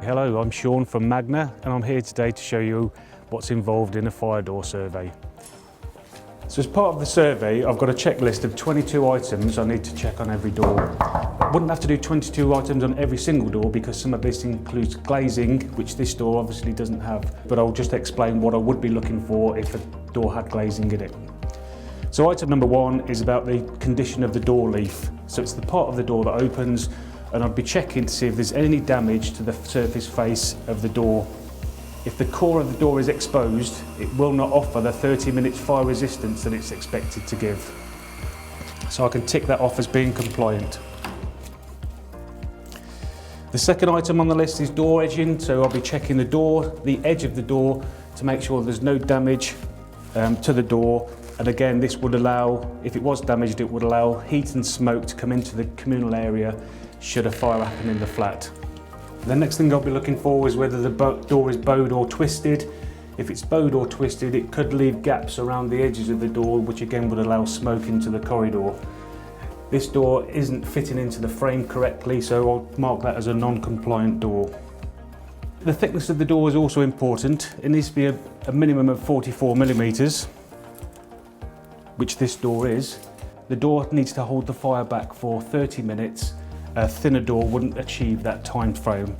Hello, I'm Sean from Magna and I'm here today to show you what's involved in a fire door survey. So as part of the survey, I've got a checklist of 22 items I need to check on every door. I wouldn't have to do 22 items on every single door because some of this includes glazing, which this door obviously doesn't have, but I'll just explain what I would be looking for if a door had glazing in it. So item number one is about the condition of the door leaf. So it's the part of the door that opens, and I'd be checking to see if there's any damage to the surface face of the door. If the core of the door is exposed, it will not offer the 30 minutes fire resistance that it's expected to give. So I can tick that off as being compliant. The second item on the list is door edging, so I'll be checking the edge of the door to make sure there's no damage to the door. And again, this would allow, if it was damaged, it would allow heat and smoke to come into the communal area should a fire happen in the flat. The next thing I'll be looking for is whether the door is bowed or twisted. If it's bowed or twisted, it could leave gaps around the edges of the door, which again would allow smoke into the corridor. This door isn't fitting into the frame correctly, so I'll mark that as a non-compliant door. The thickness of the door is also important. It needs to be a minimum of 44 millimeters, which this door is. The door needs to hold the fire back for 30 minutes. A thinner door wouldn't achieve that time frame.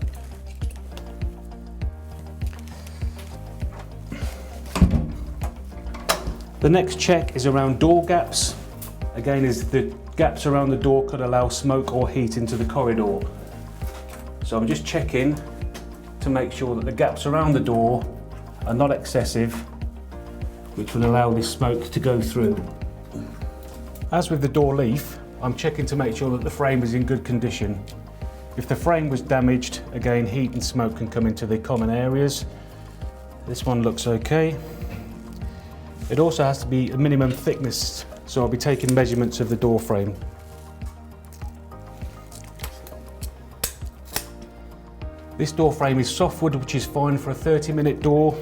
The next check is around door gaps. Again, the gaps around the door could allow smoke or heat into the corridor. So I'm just checking to make sure that the gaps around the door are not excessive, which will allow this smoke to go through. As with the door leaf, I'm checking to make sure that the frame is in good condition. If the frame was damaged, again, heat and smoke can come into the common areas. This one looks okay. It also has to be a minimum thickness, so I'll be taking measurements of the door frame. This door frame is softwood, which is fine for a 30-minute door,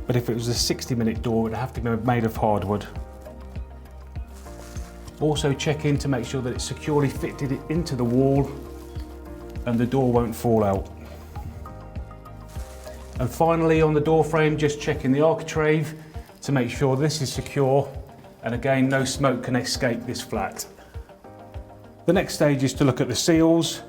but if it was a 60-minute door, it would have to be made of hardwood. Also check in to make sure that it's securely fitted into the wall and the door won't fall out. And finally, on the door frame, just checking the architrave to make sure this is secure, and again, no smoke can escape this flat. The next stage is to look at the seals.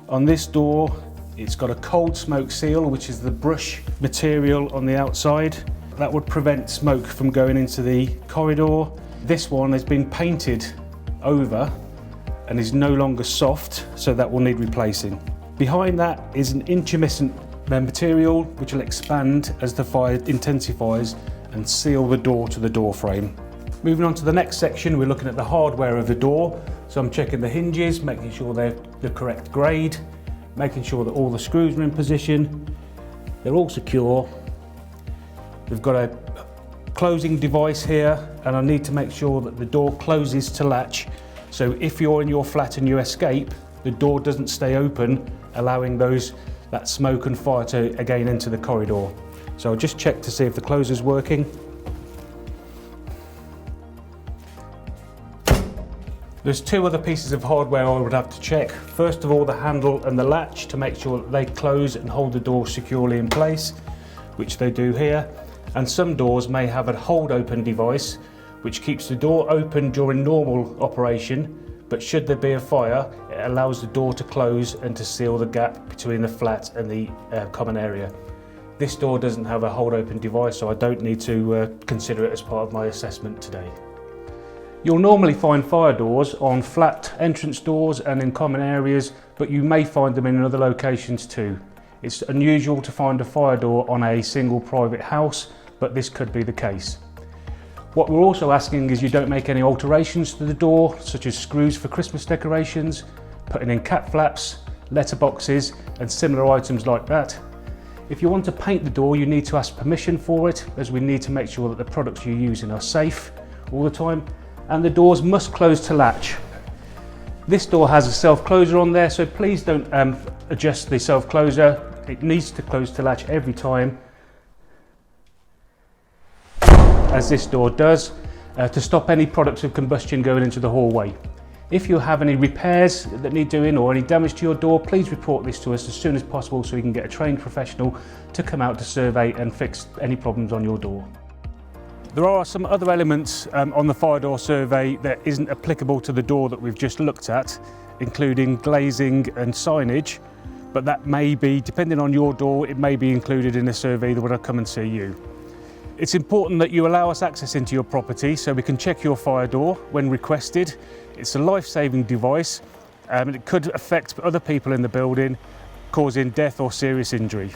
On this door, it's got a cold smoke seal, which is the brush material on the outside. That would prevent smoke from going into the corridor. This one has been painted over and is no longer soft, so that will need replacing. Behind that is an intumescent material which will expand as the fire intensifies and seal the door to the door frame. Moving on to the next section, we're looking at the hardware of the door. So I'm checking the hinges, making sure they're the correct grade, making sure that all the screws are in position, they're all secure. We've got a closing device here, and I need to make sure that the door closes to latch. So if you're in your flat and you escape, the door doesn't stay open, allowing that smoke and fire to again enter the corridor. So I'll just check to see if the closer's working. There's two other pieces of hardware I would have to check. First of all, the handle and the latch to make sure that they close and hold the door securely in place, which they do here. And some doors may have a hold open device which keeps the door open during normal operation, but should there be a fire, it allows the door to close and to seal the gap between the flat and the common area. This door doesn't have a hold open device, so I don't need to consider it as part of my assessment today. You'll normally find fire doors on flat entrance doors and in common areas, but you may find them in other locations too. It's unusual to find a fire door on a single private house, but this could be the case. What we're also asking is you don't make any alterations to the door, such as screws for Christmas decorations, putting in cat flaps, letterboxes, and similar items like that. If you want to paint the door, you need to ask permission for it, as we need to make sure that the products you're using are safe all the time, and the doors must close to latch. This door has a self-closer on there, so please don't adjust the self-closer. It needs to close to latch every time, as this door does, to stop any products of combustion going into the hallway. If you have any repairs that need doing or any damage to your door, please report this to us as soon as possible so we can get a trained professional to come out to survey and fix any problems on your door. There are some other elements on the fire door survey that isn't applicable to the door that we've just looked at, including glazing and signage, but that may be, depending on your door, it may be included in a survey that will come and see you. It's important that you allow us access into your property so we can check your fire door when requested. It's a life-saving device and it could affect other people in the building, causing death or serious injury.